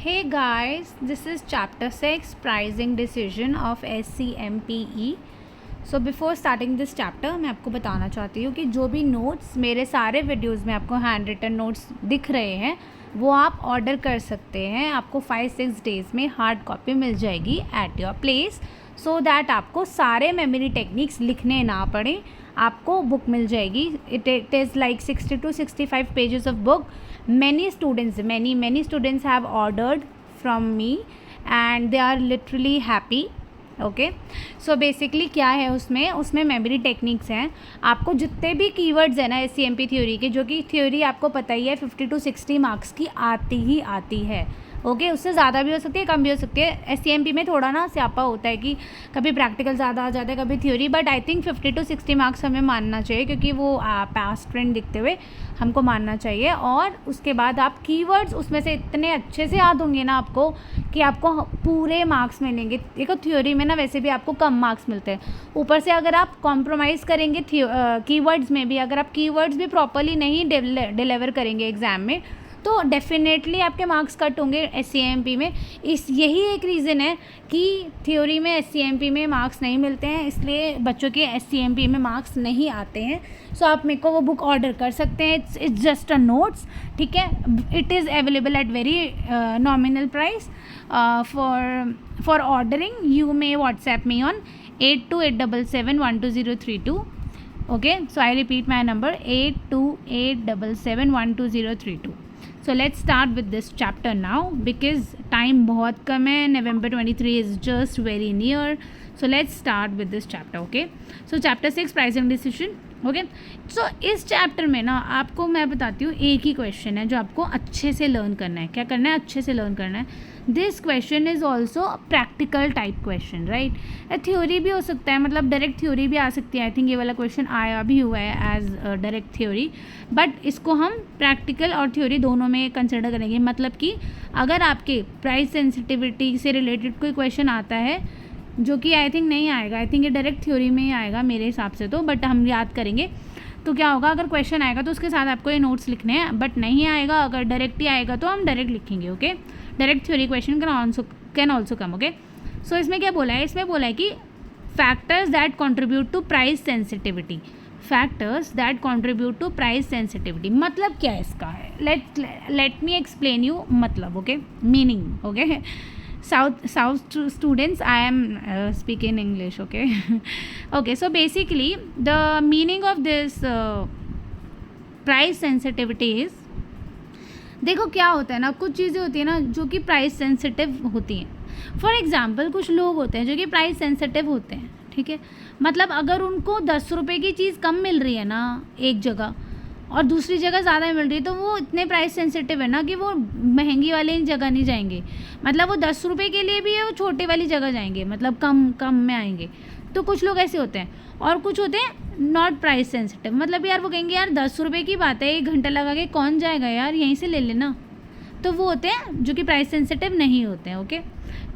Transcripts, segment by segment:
Hey guys, this is chapter 6 pricing decision of SCMPE. So before starting this chapter मैं आपको बताना चाहती हूँ कि जो भी नोट्स मेरे सारे वीडियोज़ में आपको हैंड रिटन नोट्स दिख रहे हैं वो आप ऑर्डर कर सकते हैं। आपको 5-6 डेज़ में हार्ड कॉपी मिल जाएगी at your place, so that आपको सारे मेमोरी टेक्निक्स लिखने ना पड़े। आपको बुक मिल जाएगी। It is like 60 to 65 pages of book. Many students have ordered from me and they are literally happy. Okay, so basically क्या है उसमें मेमोरी टेक्निक्स हैं। आपको जितने भी कीवर्ड्स हैं ना SCMP थ्योरी के, जो कि थ्योरी आपको पता ही है 50 to 60 मार्क्स की आती ही आती है। ओके, उससे ज़्यादा भी हो सकती है, कम भी हो सकती है। SCMP में थोड़ा ना स्यापा होता है कि कभी प्रैक्टिकल ज़्यादा आ जाता है, कभी theory, but I think 50 to 60 marks हमें मानना चाहिए, क्योंकि वो पास्ट ट्रेंड दिखते हुए हमको मानना चाहिए। और उसके बाद आप कीवर्ड्स उसमें से इतने अच्छे से याद होंगे ना आपको कि आपको पूरे मार्क्स मिलेंगे। देखो थ्योरी में ना वैसे भी आपको कम मार्क्स मिलते हैं, ऊपर से अगर आप कॉम्प्रोमाइज़ करेंगे कीवर्ड्स में भी, अगर आप कीवर्ड्स भी प्रॉपर्ली नहीं डिलीवर करेंगे एग्ज़ाम में, तो डेफिनेटली आपके मार्क्स कट होंगे SCMP में। यही एक रीज़न है कि थ्योरी में SCMP में मार्क्स नहीं मिलते हैं, इसलिए बच्चों के SCMP में मार्क्स नहीं आते हैं। सो आप मेरे को वो बुक ऑर्डर कर सकते हैं। इट्स जस्ट अ नोट्स, ठीक है। It is available at very nominal price. For ordering you may WhatsApp me on 8287712032. Okay, so I repeat my number 8287712032. So let's start with this chapter now because time बहुत कम है. November 23 is just very near. So let's start with this chapter. Okay, so chapter 6 pricing decision. Okay, सो इस chapter में ना आपको मैं बताती हूँ, एक ही क्वेश्चन है जो आपको अच्छे से लर्न करना है। क्या करना है? अच्छे से लर्न करना है। This question is also practical type question, right. Theory भी हो सकता है, मतलब डायरेक्ट थ्योरी भी आ सकती है। आई थिंक ये वाला क्वेश्चन आया भी हुआ है एज डायरेक्ट थ्योरी, बट इसको हम प्रैक्टिकल और थ्योरी दोनों में कंसिडर करेंगे। मतलब कि अगर आपके प्राइस सेंसिटिविटी से रिलेटेड कोई क्वेश्चन आता है, जो कि आई थिंक नहीं आएगा, आई थिंक ये डायरेक्ट थ्योरी में ही आएगा मेरे हिसाब से तो, बट हम याद करेंगे। तो क्या होगा, अगर क्वेश्चन आएगा तो उसके साथ आपको ये नोट्स लिखने हैं, बट नहीं आएगा, अगर डायरेक्ट ही आएगा तो हम डायरेक्ट लिखेंगे। Okay, direct theory question can also come. Okay, so इसमें क्या बोला है? इसमें बोला है कि factors that contribute to price sensitivity. Factors that contribute to price sensitivity मतलब क्या है इसका है? लेट मी एक्सप्लेन यू मतलब। Okay, meaning. Okay, South students, I am speaking English. Okay. Okay, so basically the meaning of this price sensitivity is, देखो क्या होता है ना, कुछ चीज़ें होती है ना जो कि प्राइस सेंसिटिव होती हैं। फॉर एग्जांपल कुछ लोग होते हैं जो कि प्राइस सेंसिटिव होते हैं, ठीक है। मतलब अगर उनको 10 रुपये की चीज़ कम मिल रही है ना एक जगह और दूसरी जगह ज़्यादा मिल रही है, तो वो इतने प्राइस सेंसिटिव है ना कि वो महंगी वाली जगह नहीं जाएंगे। मतलब वो 10 रुपये के लिए भी है, वो छोटे वाली जगह जाएंगे, मतलब कम में आएंगे। तो कुछ लोग ऐसे होते हैं, और कुछ होते हैं नॉट प्राइस सेंसिटिव। मतलब यार वो कहेंगे यार 10 रुपये की बात है, 1 घंटा लगा के कौन जाएगा यार, यहीं से ले लेना। तो वो होते हैं जो कि प्राइस सेंसिटिव नहीं होते हैं। ओके,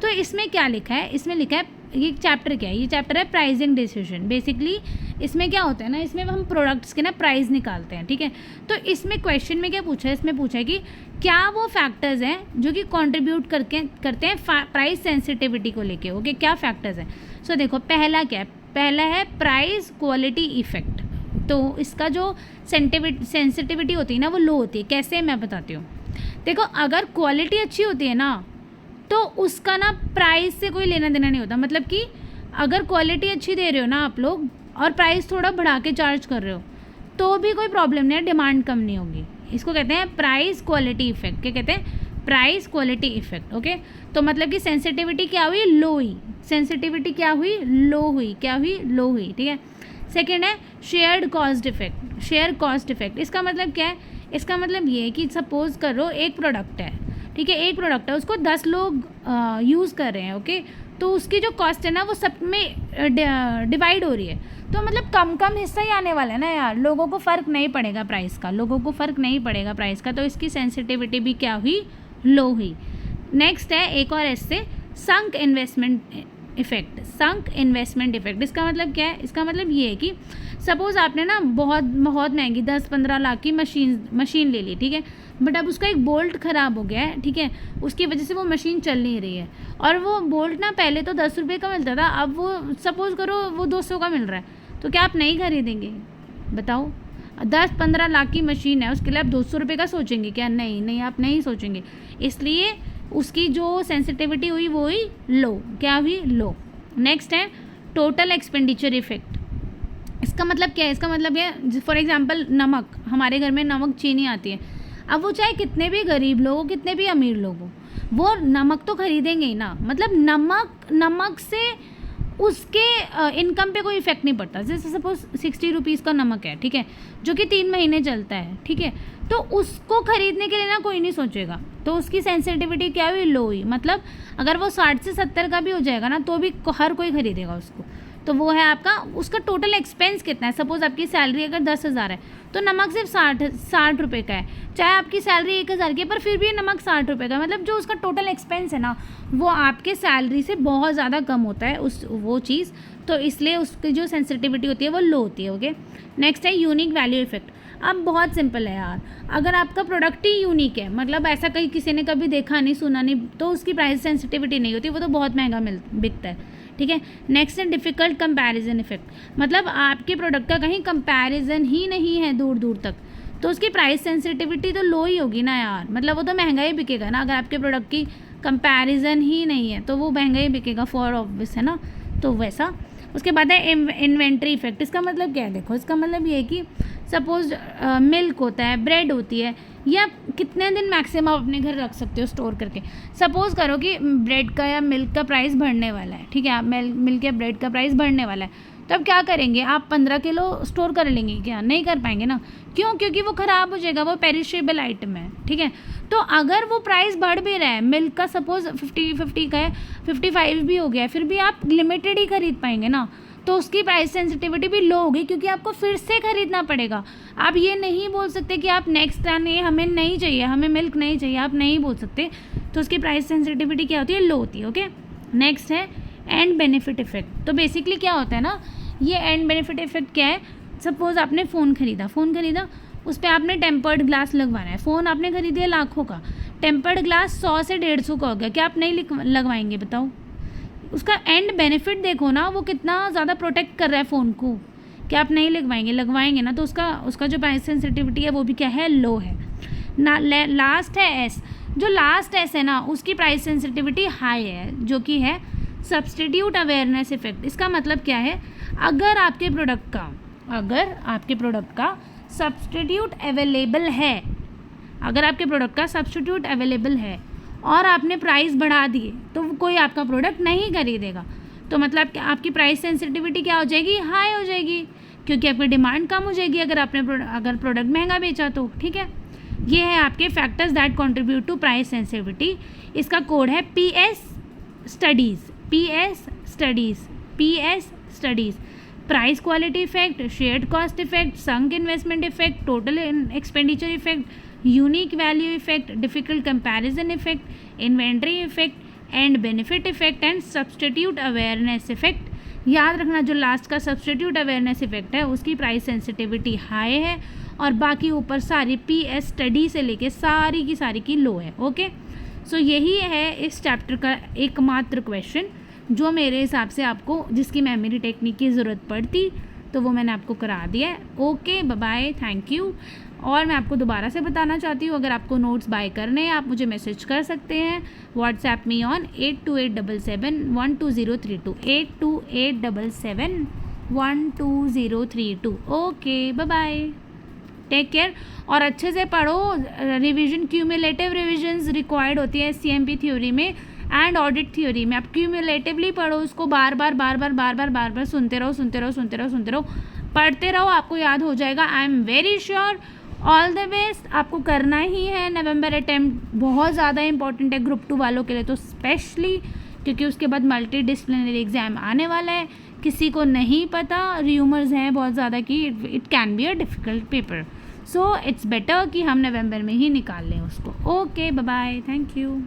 तो इसमें क्या लिखा है? इसमें लिखा है, ये चैप्टर क्या है? ये चैप्टर है प्राइसिंग डिसीजन। बेसिकली इसमें क्या होता है ना, इसमें हम प्रोडक्ट्स के ना प्राइस निकालते हैं, ठीक है। तो इसमें क्वेश्चन में क्या पूछा है? इसमें पूछा है कि क्या वो फैक्टर्स हैं जो कि कंट्रीब्यूट करते हैं प्राइस सेंसिटिविटी को लेके। ओके, क्या फैक्टर्स हैं? सो देखो, पहला क्या है? पहला है प्राइस क्वालिटी इफेक्ट। तो इसका जो सेंसिटिविटी होती है ना वो लो होती है। कैसे, मैं बताती हूँ। देखो, अगर क्वालिटी अच्छी होती है ना तो उसका ना प्राइस से कोई लेना देना नहीं होता। मतलब कि अगर क्वालिटी अच्छी दे रहे हो ना आप लोग और प्राइस थोड़ा बढ़ा के चार्ज कर रहे हो तो भी कोई प्रॉब्लम नहीं है, डिमांड कम नहीं होगी। इसको कहते हैं प्राइस क्वालिटी इफेक्ट। क्या कहते हैं? Price quality effect. ओके, तो मतलब कि सेंसिटिविटी क्या हुई? लो हुई। सेंसिटिविटी क्या हुई? लो हुई। क्या हुई? लो हुई, ठीक है। सेकेंड है shared cost effect. Share cost effect इसका मतलब क्या है? इसका मतलब ये है कि सपोज करो एक प्रोडक्ट है, ठीक है। एक प्रोडक्ट है, उसको 10 लोग यूज़ कर रहे हैं। ओके, तो उसकी जो कॉस्ट है ना वो सब में डिवाइड हो रही है। तो मतलब कम हिस्सा ही आने वाला है ना यार, लोगों को फ़र्क नहीं पड़ेगा प्राइस का, लोगों को फ़र्क नहीं पड़ेगा प्राइस का। तो इसकी सेंसिटिविटी भी क्या हुई? लो हुई। नेक्स्ट है एक और ऐसे संक इफेक्ट, संक इन्वेस्टमेंट इफेक्ट। इसका मतलब क्या है? इसका मतलब ये है कि सपोज़ आपने ना बहुत बहुत महंगी 10-15 लाख की मशीन ले ली, ठीक है, बट अब उसका एक बोल्ट ख़राब हो गया है, ठीक है, उसकी वजह से वो मशीन चल नहीं रही है, और वो बोल्ट ना पहले तो 10 रुपये का मिलता था, अब वो सपोज़ करो वो 200 का मिल रहा है, तो क्या आप नहीं खरीदेंगे? बताओ, 10-15 लाख की मशीन है, उसके लिए आप 200 रुपये का सोचेंगे क्या? नहीं नहीं, आप नहीं सोचेंगे। इसलिए उसकी जो सेंसिटिविटी हुई वो हुई लो। क्या हुई? लो। नेक्स्ट है टोटल एक्सपेंडिचर इफेक्ट। इसका मतलब क्या है? इसका मतलब है फॉर एग्जांपल नमक, हमारे घर में नमक चीनी आती है, अब वो चाहे कितने भी गरीब लोग हो, कितने भी अमीर लोग हो, वो नमक तो खरीदेंगे ही ना। मतलब नमक से उसके इनकम पे कोई इफेक्ट नहीं पड़ता। जैसे सपोज 60 रुपीज़ का नमक है, ठीक है, जो कि 3 महीने चलता है, ठीक है, तो उसको खरीदने के लिए ना कोई नहीं सोचेगा, तो उसकी सेंसिटिविटी क्या हुई? लो हुई। मतलब अगर वो 60 से 70 का भी हो जाएगा ना, तो भी हर कोई खरीदेगा उसको। तो वो है आपका, उसका टोटल एक्सपेंस कितना है? सपोज़ आपकी सैलरी अगर 10,000 है, तो नमक सिर्फ 60 रुपये का है। चाहे आपकी सैलरी 1,000 की है, पर फिर भी नमक 60 रुपये का। मतलब जो उसका टोटल एक्सपेंस है ना, वो आपके सैलरी से बहुत ज़्यादा कम होता है वो चीज़, तो इसलिए उसकी जो सेंसिटिविटी होती है वो लो होती है। ओके, नेक्स्ट है यूनिक वैल्यू इफेक्ट। अब बहुत सिंपल है यार, अगर आपका प्रोडक्ट ही यूनिक है, मतलब ऐसा कहीं किसी ने कभी देखा नहीं सुना नहीं, तो उसकी प्राइस सेंसिटिविटी नहीं होती, वो तो बहुत महंगा बिकता है, ठीक है। नेक्स्ट है डिफ़िकल्ट कंपैरिजन इफेक्ट। मतलब आपके प्रोडक्ट का कहीं कंपैरिजन ही नहीं है दूर दूर तक, तो उसकी प्राइस सेंसिटिविटी तो लो ही होगी ना यार। मतलब वो तो महंगा ही बिकेगा ना, अगर आपके प्रोडक्ट की कंपैरिजन ही नहीं है तो वो महंगा ही बिकेगा, फॉर ऑब्वियस है ना, तो वैसा। उसके बाद है इन्वेंट्री इफेक्ट। इसका मतलब क्या है? देखो, इसका मतलब ये है कि सपोज मिल्क होता है, ब्रेड होती है, या कितने दिन मैक्सिमम अपने घर रख सकते हो स्टोर करके। सपोज़ करो कि ब्रेड का या मिल्क का प्राइस बढ़ने वाला है, ठीक है, आप मिल्क या ब्रेड का प्राइस बढ़ने वाला है, तो अब क्या करेंगे? आप 15 किलो स्टोर कर लेंगे क्या? नहीं कर पाएंगे ना। क्यों? क्योंकि वो ख़राब हो जाएगा, वो पेरिशेबल आइटम है, ठीक है। तो अगर वो प्राइस बढ़ भी रहा है, मिल्क का सपोज 50 का है, 55 भी हो गया है, फिर भी आप लिमिटेड ही खरीद पाएंगे ना, तो उसकी प्राइस सेंसिटिविटी भी लो होगी, क्योंकि आपको फिर से खरीदना पड़ेगा। आप ये नहीं बोल सकते कि आप नेक्स्ट टाइम हमें नहीं चाहिए, हमें मिल्क नहीं चाहिए, आप नहीं बोल सकते, तो उसकी प्राइस सेंसिटिविटी क्या होती है? लो होती है। ओके, नेक्स्ट है एंड बेनिफिट इफेक्ट। तो बेसिकली क्या होता है ना, ये एंड बेनिफिट इफेक्ट क्या है? सपोज आपने फ़ोन खरीदा, उस पर आपने टेम्पर्ड ग्लास लगवाना है। फ़ोन आपने खरीदिया लाखों का, टेम्पर्ड ग्लास 100 से 150 का हो गया, क्या आप नहीं लगवाएंगे? बताओ, उसका एंड बेनिफिट देखो ना, वो कितना ज़्यादा प्रोटेक्ट कर रहा है फ़ोन को, क्या आप नहीं लगवाएंगे ना, तो उसका जो प्राइस सेंसिटिविटी है वो भी क्या है? लो है ना। लास्ट है एस। जो लास्ट एस है ना, उसकी प्राइस सेंसिटिविटी हाई है, जो कि है सब्सटीट्यूट अवेयरनेस इफेक्ट। इसका मतलब क्या है? अगर आपके प्रोडक्ट का सब्सटीट्यूट अवेलेबल है, अगर आपके प्रोडक्ट का सब्सटीट्यूट अवेलेबल है और आपने प्राइस बढ़ा दिए, तो कोई आपका प्रोडक्ट नहीं खरीदेगा। तो मतलब आपकी प्राइस सेंसिटिविटी क्या हो जाएगी? हाई हो जाएगी, क्योंकि आपकी डिमांड कम हो जाएगी अगर प्रोडक्ट महंगा बेचा तो, ठीक है। ये है आपके factors that contribute to price sensitivity. इसका कोड है PS studies. Price quality effect, shared cost effect, sunk investment effect, total expenditure effect, unique value effect, difficult comparison effect, inventory effect, and benefit effect, and substitute awareness effect. याद रखना, जो last का substitute awareness effect है उसकी price sensitivity high है, और बाकी ऊपर सारी PS स्टडी से लेके सारी की लो है। ओके, सो यही है इस चैप्टर का एकमात्र क्वेश्चन जो मेरे हिसाब से आपको, जिसकी मेमोरी टेक्निक की ज़रूरत पड़ती, तो वो मैंने आपको करा दिया है। Okay, bye, thank you. और मैं आपको दोबारा से बताना चाहती हूँ, अगर आपको नोट्स बाय करने हैं, आप मुझे मैसेज कर सकते हैं व्हाट्सएप में on 8287712032 8287712032। Okay, bye, take care, और अच्छे से पढ़ो। रिवीजन, क्यूमुलेटिव रिविजन्स रिक्वायर्ड होती है CMP थ्योरी में एंड ऑडिट थ्योरी में। आप क्यूमुलेटिवली पढ़ो, उसको बार बार सुनते रहो, पढ़ते रहो, आपको याद हो जाएगा। I am very sure. All the best, आपको करना ही है। नवंबर अटेम्प्ट बहुत ज़्यादा इंपॉर्टेंट है ग्रुप 2 वालों के लिए, तो स्पेशली क्योंकि उसके बाद मल्टी डिसिप्लिनरी एग्ज़ाम आने वाला है। किसी को नहीं पता, र्यूमर्स हैं बहुत ज़्यादा कि it can be a difficult paper, so it's better कि हम नवंबर में ही निकाल लें उसको। Okay, bye, thank you.